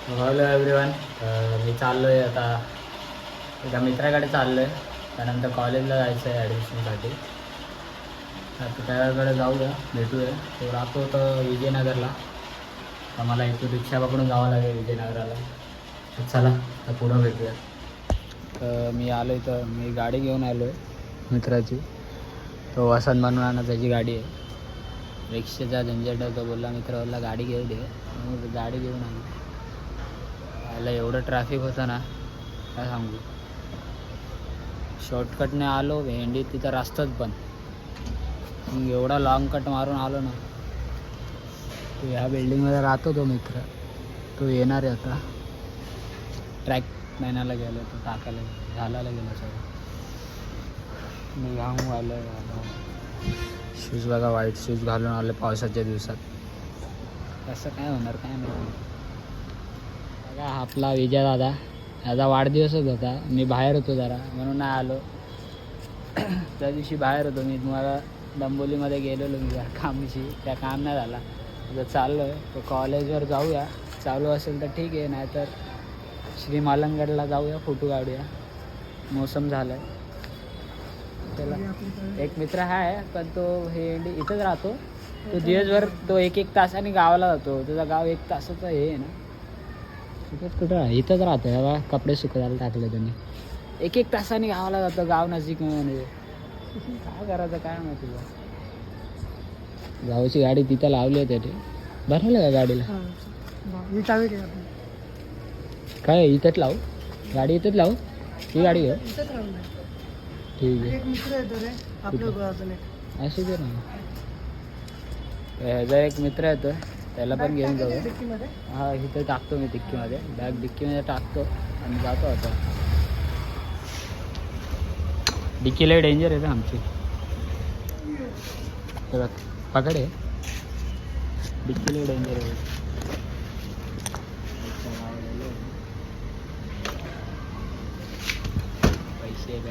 Hello everyone. मी चाललो आहे आता एका मित्राकडे चाललो आहे. त्यानंतर कॉलेजला जायचं आहे ॲडमिशनसाठी. आता त्याकडे जाऊया, भेटूया. तो राहतो तर विजयनगरला. तर मला इथून रिक्षा पकडून जावं लागेल विजयनगराला. तर चला तर पुढं भेटूया. तर मी आलो इथं, मी गाडी घेऊन आलो आहे मित्राची. तो वसंत बनवणार त्याची गाडी आहे. रिक्षेचा झंझट तो बोलला, मित्र बोलला गाडी घेऊ दे. मग गाडी घेऊन आलो. याला एवढं ट्रॅफिक होतं ना, काय सांगू. शॉर्टकटने आलो, भेंडी तिथं रस्ताच पण मग एवढा लॉंग कट मारून आलो ना. तो ह्या बिल्डिंगमध्ये राहतो तो मित्र. तो येणार आहे आता. ट्रॅक महिन्याला गेलो, तो टाकायला घालायला गेला सगळं. मी घालून आलो. शूज बघा, व्हाईट शूज घालून आले पावसाच्या दिवसात. कसं काय होणार काय माहिती. बघा आपला विजय दादा, याचा वाढदिवसच होता. मी बाहेर होतो जरा म्हणून नाही आलो. त्या दिवशी बाहेर होतो मी, तुम्हाला डंबोलीमध्ये गेलेलो मी जरा कामशी. त्या काम नाही झाला. तर चाललो आहे तर कॉलेजवर जाऊया. चालू असेल तर ठीक आहे, नाहीतर श्री मालंगडला जाऊया, फोटो काढूया. मोसम झाला आहे. त्याला एक मित्र आहे पण तो हे इथंच राहतो. तो दिवसभर तो एक तासाने गावाला जातो. त्याचं गाव 1 तासाचं हे आहे ना. इथंच कुठं आहे, इथंच राहतो. बाबा कपडे सुकायला टाकले त्यांनी. 1 तासाने गावाला जातो. गाव नजीक म्हणजे काय करायचं काय माहिती. गावाची गाडी तिथं लावली आहे त्याने. भरवलं का गाडीला? काय इथंच लावू गाडी? इथंच लावू ही गाडी घेऊ. ठीक आहे, असू दे ना. ह्याचा एक मित्र येतो, त्याला पण घेऊन जाऊ. हा इथं टाकतो मी डिक्कीमध्ये. बॅग डिक्कीमध्ये टाकतो आणि जातो आता. डिक्कीला डेंजर आहे ना आमची. पकडे डिक्कीला डेंजर आहे. पैसे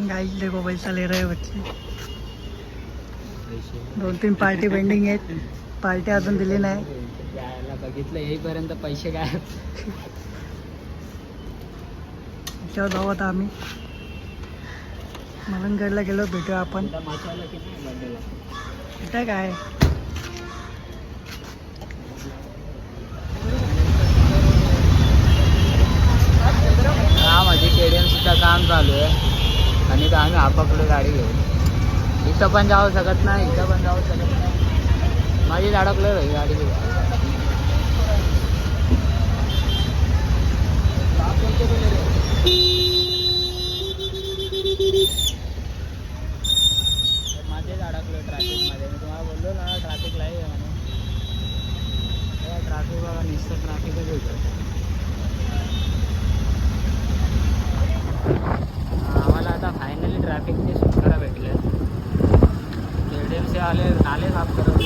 गाइस देखो पैसा ले रहे हैं बच्चे. पैसे 2-3 पार्टी पेंडिंग आहेत. पार्टी अजून दिली नाही. यायला बघितलं येईपर्यंत पैसे काय. तेव्हा जाऊ आता आम्ही मलंगडला गेलो. भेटूया आपण. मसाला किती बर्थडेला. इथं काय हा माझी KTM सुद्धा काम चालू आहे. आणि तर आम्ही आपापली गाडी घेऊ. इथं पण जाऊ शकत नाही, इथं पण जाऊ शकत नाही. माझी अडकलं भाई गाडी घेऊ. माझेच अडकलो ट्रॅफिकमध्ये. मी तुम्हाला बोललो ना ट्रॅफिक लाईव्ह आहे म्हणून. ट्रॅफिक बघा, नुसतं ट्रॅफिकच होतं. आम्हाला आता फायनली ट्रॅफिकचे सुटकारा भेटले. KTMचे आले नाले साफ करत होते.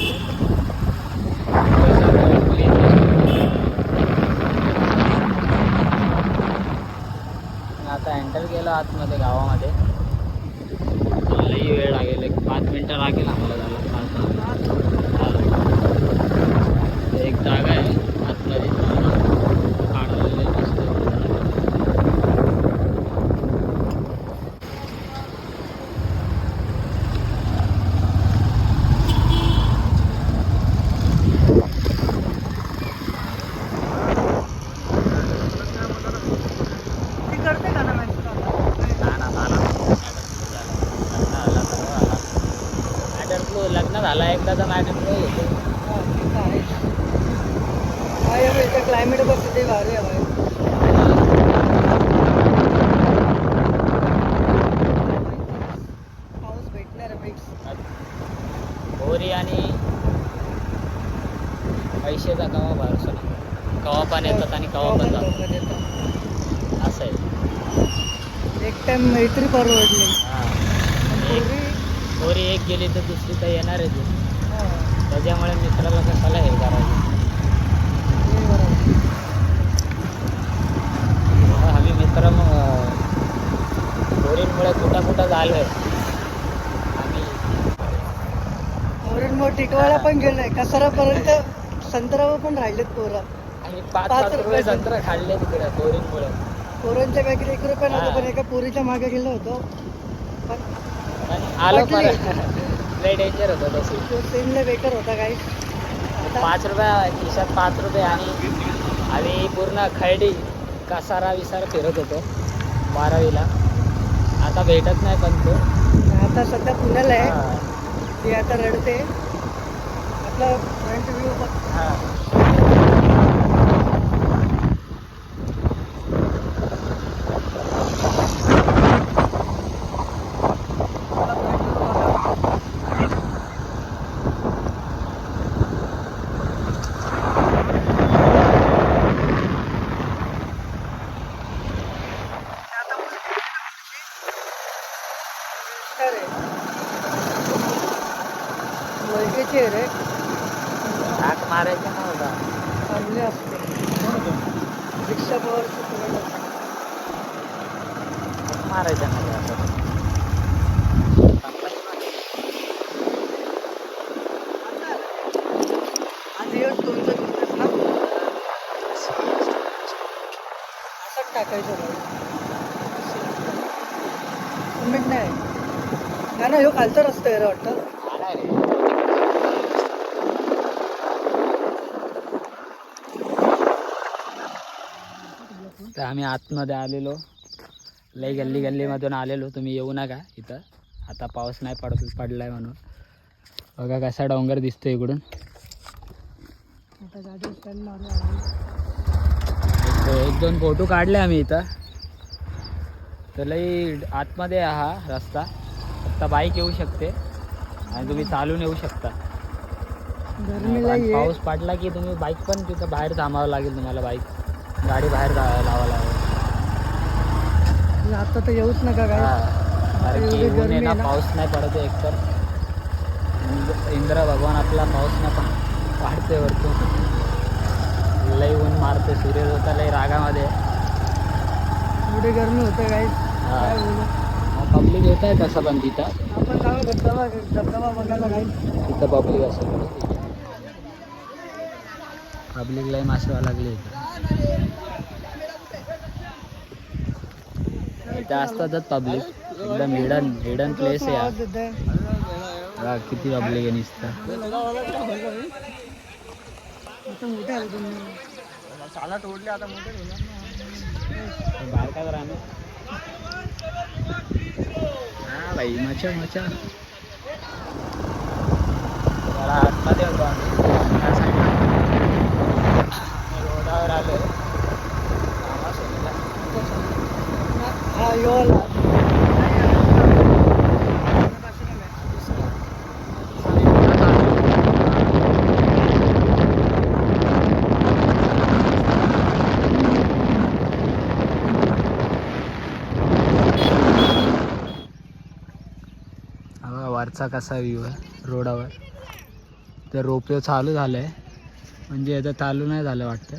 आता एंटर केलं आतमध्ये गावामध्ये. लई वेळ लागेल, 5 मिनटं लागेल आम्हाला झाला. एक जागा आहे आतमध्ये काढलेली मस्त. करते का ना लग्न झाला एकदा तर मॅडम येतो. क्लायमेट बघ किती भारी आहे. पाऊस भेटणार बोरी आणि पैशाचा कवा भरोसा नाही. कवा पण येतात आणि कवा पण जातात. असं आहे. एक टाइम मैत्री परवडली. बोरी एक गेली तर दुसरी तर येणारच. त्याच्यामुळे मित्राला कशाला हे करायचं. आम्ही मित्र मग बोरींमुळे कुठं झालो आहे आम्ही. टिटवाळा पण गेलोय. कसारापर्यंत संत्रावर पण राहिलेत पोरं. आणि 5-5 रुपये संत्रा खाल्ले तिकडे बोरिंगमुळे. पोरांच्या बॅगेत 1 रुपया नव्हता, हा. पण एका पोरीच्या मागे गेलो होतो. पण आणि आलो पटली. परत लय डेंजर होतं तशी. तो सीनला बेकार होता काही. 5 रुपया खिशात 5 रुपये आणि आम्ही पूर्ण खैडी कसारा विसारा फिरत होतो 12वीला. आता भेटत नाही पण तो. आता सध्या पुण्याला आहे. हा. ती आता रडते. आपला फ्रंट व्ह्यू हा. मुलगीची आहे रे. हाक मारायचा नव्हता. चांगले असते रिक्षा पॉवरची पुरवठा. हाक मारायचा नाही असं. आणि हे तुमचं तुमचंच ना असंच टाकायचं बघ. सिमेंट नाही ना, ह्यो खालचा रस्ता आहे रे वाटतं. तर आम्ही आतमध्ये आलेलो, लई गल्लीमधून आलेलो. तुम्ही येऊ नका इथं, आता पाऊस नाही पडलाय म्हणून. बघा कसा डोंगर दिसतो इकडून. आता गाडी स्टँड मारला. 1-2 फोटो काढले आम्ही इथं. तर लई आतमध्ये आहे हा रस्ता. फक्त बाईक येऊ शकते आणि तुम्ही चालून येऊ शकता. गरमीला आणि ये. पाऊस पडला की तुम्ही बाईक पण तिथं बाहेर थांबावं लागेल तुम्हाला. गाडी बाहेर लावावं लागेल. आता तर येऊच नका काय. कारण की एवढी ऊन गरमी आहे ना, आहे ना. पाऊस नाही पडत आहे एकतर. इंद्र भगवान आपला पाऊस नाही पण वाढतोय वरतून. लई ऊन मारते, सूर्य होता लई रागामध्ये. एवढी गरमी होते काय. काय बोलू. पब्लिक येत आहे तसं पण तिथं. आपण जाऊ धबधबा बघायला काय. तिथं पब्लिक असेल. पब्लिक लई मासेवा लागली इथं. इथं असतातच पब्लिक. एकदम हिडन प्लेस आहे आवाज देत आहे. हा. किती पब्लिक आहे नुसतं. आता मोठे आले तुम्ही. चाला तोडले आता मोठे बाहेर काय करा. हा भाई मचा जरा आतमध्ये होतो आम्ही त्या साईडला. रोडावर आलो. हा योला. वरचा कसा व्ह्यू आहे रोडावर. तर रोपवे चालू झालं आहे, म्हणजे आता चालू नाही झालं वाटतं,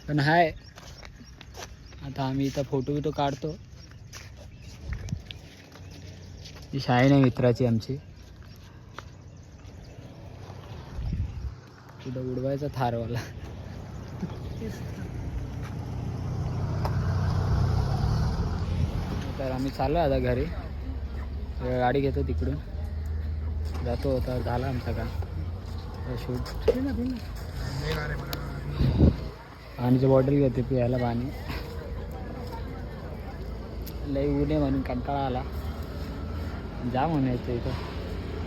पण हाय. आता आम्ही इथं फोटो काढतो. ही शाळा नाही मित्राची आमची. तिथं उडवायचा थारवाला. तर आम्ही चाललो आता घरी. गाडी घेतो तिकडून जातो. तर झाला आमचा काम शूट. पाणीची बॉटल घेते प्यायला पाणी. लई ऊन आहे म्हणून कंटाळा आला. जा म्हणायचं इथं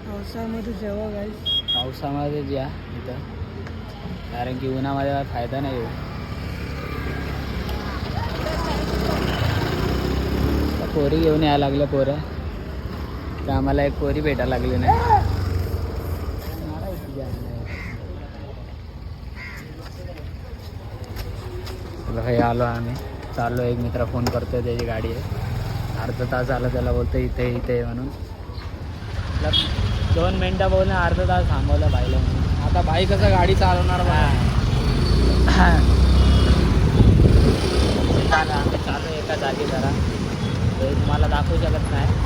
पावसामध्ये जेव्हा गाईस. पावसामध्येच या इथं, कारण की उन्हामध्ये काय फायदा नाही येऊ. पोरी घेऊन यायला लागल्या पोरं. तर आम्हाला एक पोरी भेटायला लागली नाही. हे आलो आम्ही. चाललो. एक मित्र फोन करतोय, त्याची गाडी आहे. अर्धा तास आला त्याला, बोलतो इथे म्हणून. 2 मिनटं बोलणं, अर्धा तास थांबवलं बाईला म्हणून. आता बाई कसं गाडी चालवणार बा. आम्ही चालू एका जागी जरा, ते तुम्हाला दाखवू शकत नाही.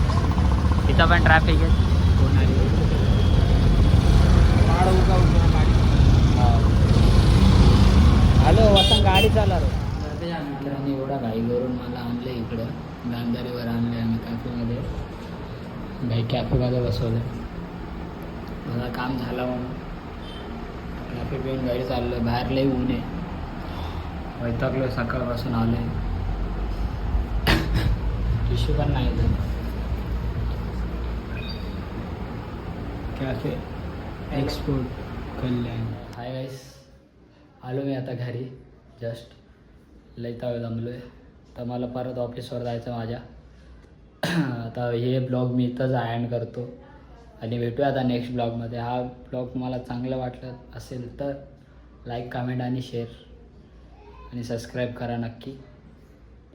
इथं पण ट्रॅफिक आहे. कोण आली झाला रो मित्रांनी एवढा घाई करून मला आणलं इकडं गांधारीवर आणलं आम्ही कॅफेमध्ये. भाई कॅफेमध्ये बसवलं मला काम झालं म्हणून कॅफे पिऊन घरी चाललं. बाहेर लई ऊन आहे वैतागलो सकाळपासून आलो आहे. टिश्यू पण नाही इथं. कॅफे एक्सपोर्ट कल्याण. हाय गाईस आलो मी आता घरी जस्ट. लईता वेळ जमलो आहे तर मला परत ऑफिसवर जायचं माझ्या. आता हे ब्लॉग मी इथंच एंड करतो आणि भेटूया आता नेक्स्ट ब्लॉगमध्ये. हा ब्लॉग तुम्हाला चांगलं वाटलं असेल तर लाईक कमेंट आणि शेअर आणि सबस्क्राईब करा नक्की.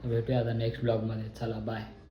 भेटूया आता नेक्स्ट ब्लॉगमध्ये. चला बाय.